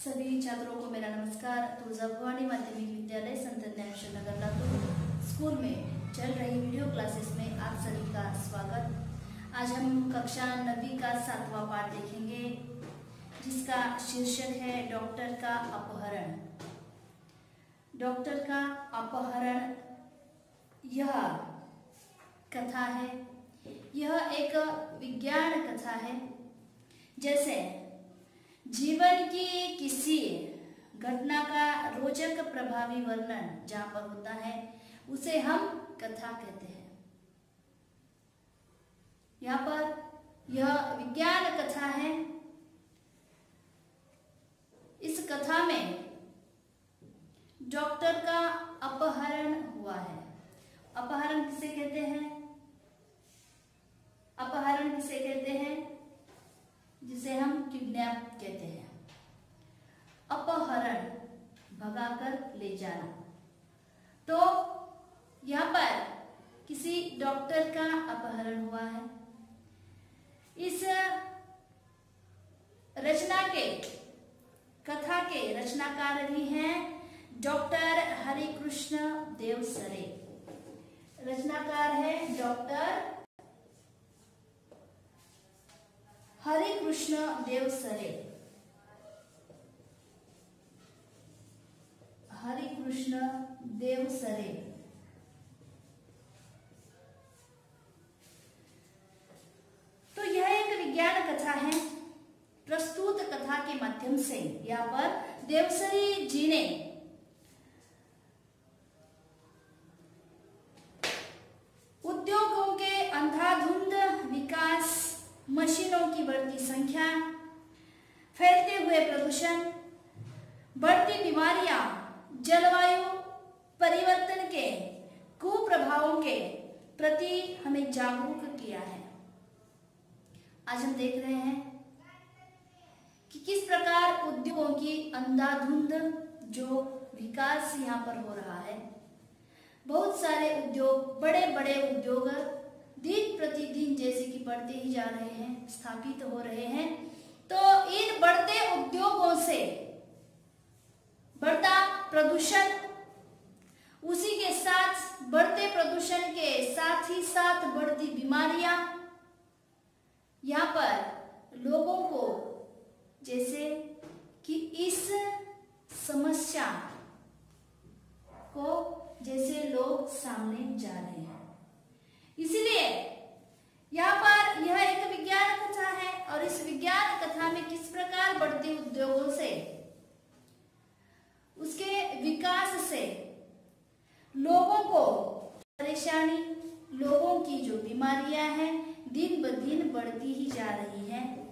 सभी छात्रों को मेरा नमस्कार। तुलजा भवानी माध्यमिक विद्यालय संत ज्ञानेश्वर नगर लातूर स्कूल में चल रही वीडियो क्लासेस में आप सभी का स्वागत। आज हम कक्षा 9वीं का 7वां पाठ देखेंगे, जिसका शीर्षक है डॉक्टर का अपहरण। डॉक्टर का अपहरण यह कथा है, यह एक विज्ञान कथा है। जैसे जीवन की किसी घटना का रोचक प्रभावी वर्णन जहाँ पर होता है उसे हम कथा कहते हैं। यहाँ पर यह विज्ञान कथा है। इस कथा में डॉक्टर का अपहरण हुआ है। अपहरण किसे कहते हैं? अपहरण किसे कहते हैं? जिसे हम किडनैप कहते हैं। अपहरण भगाकर ले जाना। तो यहाँ पर किसी डॉक्टर का अपहरण हुआ है। इस रचना के कथा के रचनाकार भी हैं डॉक्टर हरिकृष्ण देवसरे। रचनाकार है डॉक्टर हरिकृष्ण देवसरे। हरिकृष्ण देवसरे। तो यह एक विज्ञान कथा है। प्रस्तुत कथा के माध्यम से यहाँ पर देवसरे जी ने उद्योगों के अंधाधुंध विकास, मशीनों की बढ़ती संख्या, फैलते हुए प्रदूषण, बढ़ती बीमारियां, जलवायु परिवर्तन के कुप्रभावों के प्रति हमें जागरूक किया है। आज हम देख रहे हैं कि किस प्रकार उद्योगों की अंधाधुंध जो विकास यहाँ पर हो रहा है। बहुत सारे उद्योग, बड़े बड़े उद्योग दिन प्रतिदिन जैसे कि बढ़ते ही जा रहे हैं, स्थापित हो रहे हैं। तो इन बढ़ते उद्योगों से बढ़ता प्रदूषण, उसी के साथ बढ़ते प्रदूषण के साथ ही साथ बढ़ती बीमारियां, यहाँ पर लोगों को जैसे कि इस समस्या को जैसे लोग सामने जा रहे हैं। इसलिए यहाँ पर यह एक विज्ञान कथा है और इस विज्ञान कथा में किस प्रकार बढ़ते उद्योगों से, उसके विकास से लोगों को परेशानी, लोगों की जो बीमारियां हैं दिन ब दिन बढ़ती ही जा रही हैं।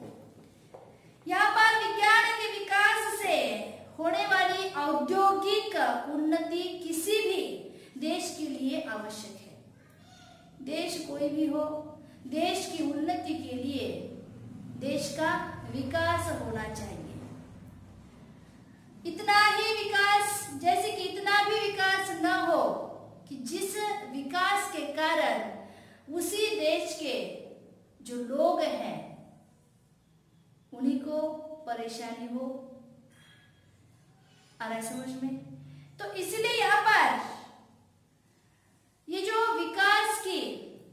यहाँ पर विज्ञान के विकास से होने वाली औद्योगिक उन्नति किसी भी देश के लिए आवश्यक है। देश कोई भी हो, देश की उन्नति के लिए देश का विकास होना चाहिए। इतना ही विकास, जैसे कि इतना भी विकास न हो कि जिस विकास के कारण उसी देश के जो लोग हैं उन्हीं को परेशानी हो। आ रहा है समझ में? तो इसलिए यहाँ पर ये जो विकास की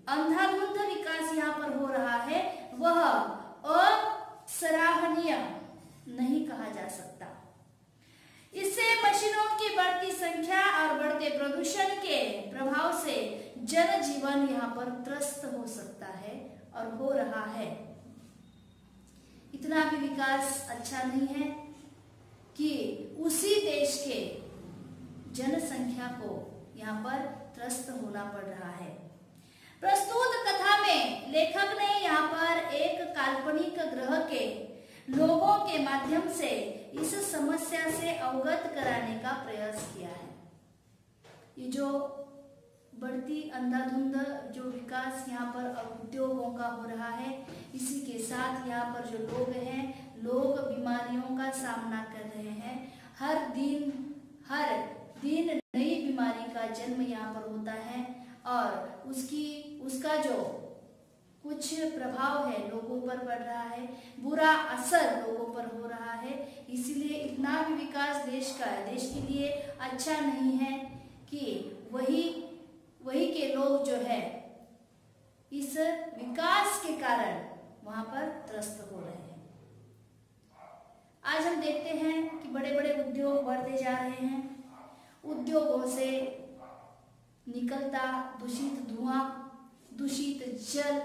अंधाधुंध विकास यहाँ पर हो रहा है वह असराहनीय नहीं कहा जा सकता। इससे मशीनों की बढ़ती संख्या और बढ़ते प्रदूषण के प्रभाव से जनजीवन यहाँ पर त्रस्त हो सकता है और हो रहा है। इतना भी विकास अच्छा नहीं है कि उसी देश के जनसंख्या को यहाँ पर त्रस्त होना पड़ रहा है। प्रस्तुत कथा में लेखक ने यहाँ पर एक काल्पनिक ग्रह के लोगों के माध्यम से इस समस्या से अवगत कराने का प्रयास किया है। ये जो बढ़ती अंधाधुंध जो विकास यहाँ पर उद्योगों का हो रहा है, इसी के साथ यहाँ पर जो लोग हैं, लोग बीमारियों का सामना कर रहे हैं। हर दिन नई बीमारी का जन्म यहाँ पर होता है और उसका जो कुछ प्रभाव है लोगों पर पड़ रहा है, बुरा असर लोगों पर हो रहा है। इसीलिए इतना भी विकास देश का है, देश के लिए अच्छा नहीं है कि वही के लोग जो है इस विकास के कारण वहां पर त्रस्त हो रहे हैं। आज हम देखते हैं कि बड़े बड़े उद्योग बढ़ते जा रहे हैं। उद्योगों से निकलता दूषित धुआं, दूषित जल,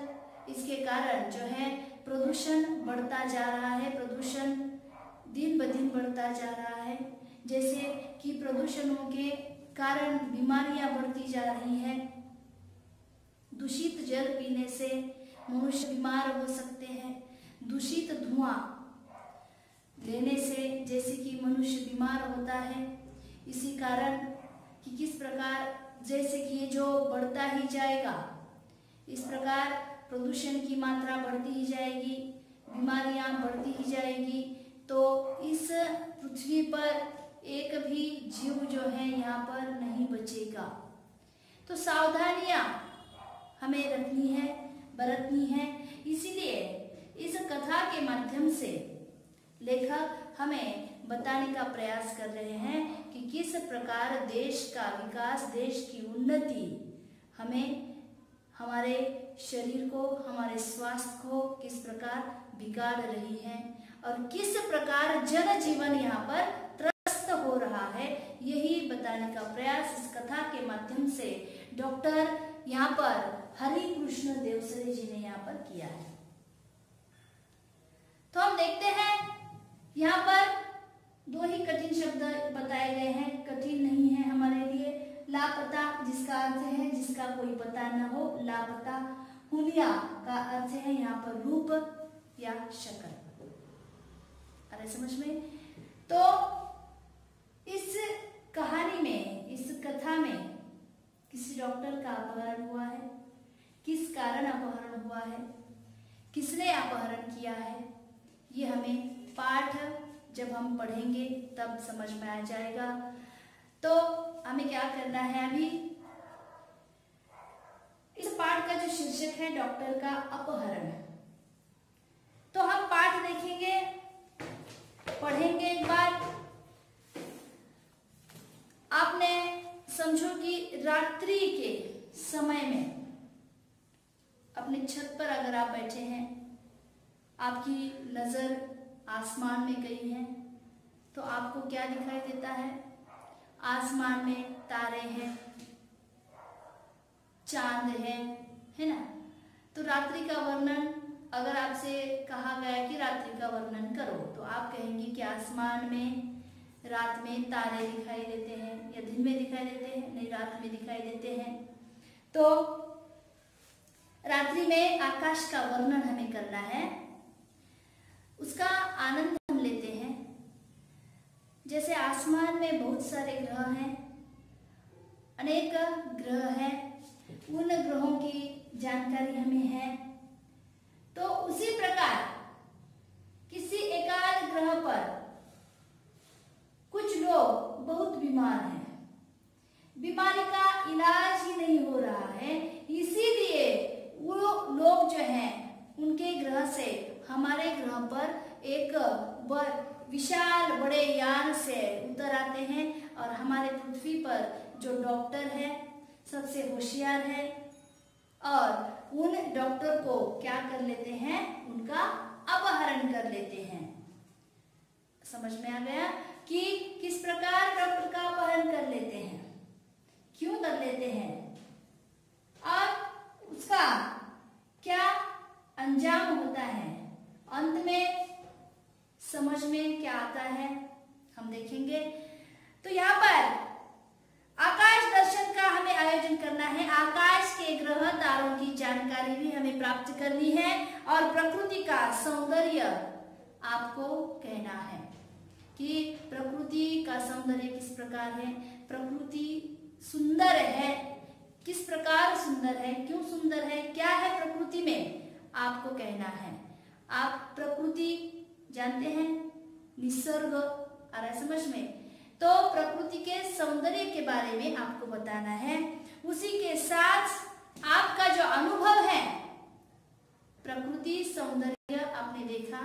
इसके कारण जो है प्रदूषण बढ़ता जा रहा है। प्रदूषण दिन ब दिन बढ़ता जा रहा है। जैसे कि प्रदूषणों के कारण बीमारियां बढ़ती जा रही हैं। दूषित जल पीने से मनुष्य बीमार हो सकते हैं। दूषित धुआं लेने से जैसे कि मनुष्य बीमार होता है। इसी कारण कि किस प्रकार जैसे कि ये जो बढ़ता ही जाएगा, इस प्रकार प्रदूषण की मात्रा बढ़ती ही जाएगी, बीमारियां बढ़ती ही जाएगी, तो इस पृथ्वी पर एक भी जीव जो है यहाँ पर नहीं बचेगा। तो सावधानियां हमें रखनी है, बरतनी है। इसीलिए इस कथा के माध्यम से लेखक हमें बताने का प्रयास कर रहे हैं कि किस प्रकार देश का विकास, देश की उन्नति हमें हमारे शरीर को, हमारे स्वास्थ्य को किस प्रकार बिगाड़ रही है और किस प्रकार जनजीवन यहाँ पर त्रस्त हो रहा है, यही बताने का प्रयास इस कथा के माध्यम से डॉक्टर यहाँ पर हरि कृष्ण देवसरे जी ने यहाँ पर किया है। तो हम देखते हैं यहाँ पर दो ही कठिन शब्द बताए गए हैं। कठिन नहीं है हमारे लिए। लापता जिसका अर्थ है जिसका कोई पता न हो, लापता। हुलिया का अर्थ है यहाँ पर रूप या शक्ल। आ रहा समझ में? तो इस कहानी में, इस कथा में किसी डॉक्टर का अपहरण हुआ है। किस कारण अपहरण हुआ है, किसने अपहरण किया है, ये हमें पाठ जब हम पढ़ेंगे तब समझ में आ जाएगा। तो हमें क्या करना है, अभी इस पाठ का जो शीर्षक है डॉक्टर का अपहरण, तो हम पाठ देखेंगे, पढ़ेंगे एक बार। आपने समझो कि रात्रि के समय में अपने छत पर अगर आप बैठे हैं, आपकी नजर आसमान में गई है, तो आपको क्या दिखाई देता है? आसमान में तारे हैं, चांद है ना। तो रात्रि का वर्णन अगर आपसे कहा गया कि रात्रि का वर्णन करो, तो आप कहेंगे कि आसमान में रात में तारे दिखाई देते हैं, या दिन में दिखाई देते हैं? नहीं, रात में दिखाई देते हैं। तो रात्रि में आकाश का वर्णन हमें करना है, उसका आनंद हम लेते हैं। जैसे आसमान में बहुत सारे ग्रह हैं, अनेक ग्रह हैं, उन ग्रहों की जानकारी हमें है। तो उसी प्रकार किसी एकाध ग्रह पर कुछ लोग बहुत बीमार हैं, बीमारी का इलाज ही नहीं हो रहा है, इसीलिए वो लोग जो हैं उनके ग्रह से हमारे ग्रह पर एक विशाल बड़े यान से उतर आते हैं और हमारे पृथ्वी पर जो डॉक्टर है, सबसे होशियार है, और उन डॉक्टर को क्या कर लेते हैं? उनका अपहरण कर लेते हैं। समझ में आ गया कि किस प्रकार डॉक्टर का अपहरण कर लेते हैं, क्यों कर लेते हैं, और उसका क्या अंजाम होता है, अंत में समझ में क्या आता है, हम देखेंगे। तो यहाँ पर आकाश दर्शन का हमें आयोजन करना है। आकाश के ग्रह तारों की जानकारी भी हमें प्राप्त करनी है और प्रकृति का सौंदर्य आपको कहना है कि प्रकृति का सौंदर्य किस प्रकार है, प्रकृति सुंदर है, किस प्रकार सुंदर है, क्यों सुंदर है, क्या है प्रकृति में, आपको कहना है। आप प्रकृति जानते हैं, निसर्ग, आ रहा है समझ में? तो प्रकृति के सौंदर्य के बारे में आपको बताना है। उसी के साथ आपका जो अनुभव है प्रकृति सौंदर्य आपने देखा,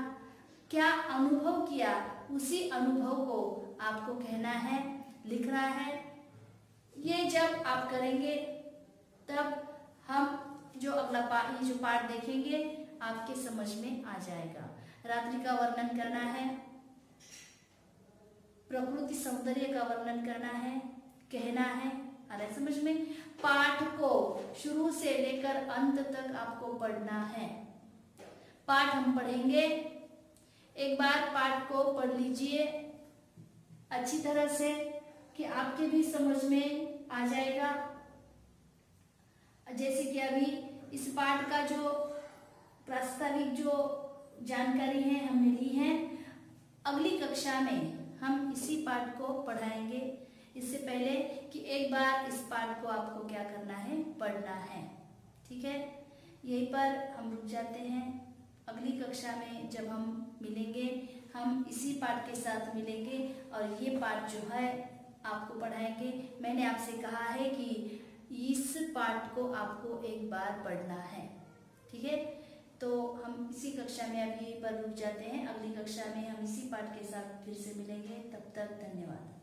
क्या अनुभव किया, उसी अनुभव को आपको कहना है, लिखना है। ये जब आप करेंगे तब हम जो अगला पाठ देखेंगे आपके समझ में आ जाएगा। रात्रि का वर्णन करना है, प्रकृति सौंदर्य का वर्णन करना है, कहना है। आ रहा है समझ में? पाठ को शुरू से लेकर अंत तक आपको पढ़ना है। पाठ हम पढ़ेंगे, एक बार पाठ को पढ़ लीजिए अच्छी तरह से कि आपके भी समझ में आ जाएगा। जैसे कि अभी इस पाठ का जो प्रास्ताविक जो जानकारी है हमने ली है, अगली कक्षा में हम इसी पाठ को पढ़ाएंगे। इससे पहले कि एक बार इस पाठ को आपको क्या करना है, पढ़ना है। ठीक है, यहीं पर हम रुक जाते हैं। अगली कक्षा में जब हम मिलेंगे हम इसी पाठ के साथ मिलेंगे और ये पाठ जो है आपको पढ़ाएंगे। मैंने आपसे कहा है कि इस पाठ को आपको एक बार पढ़ना है। ठीक है, तो हम इसी कक्षा में अभी पर रुक जाते हैं। अगली कक्षा में हम इसी पाठ के साथ फिर से मिलेंगे। तब तक धन्यवाद।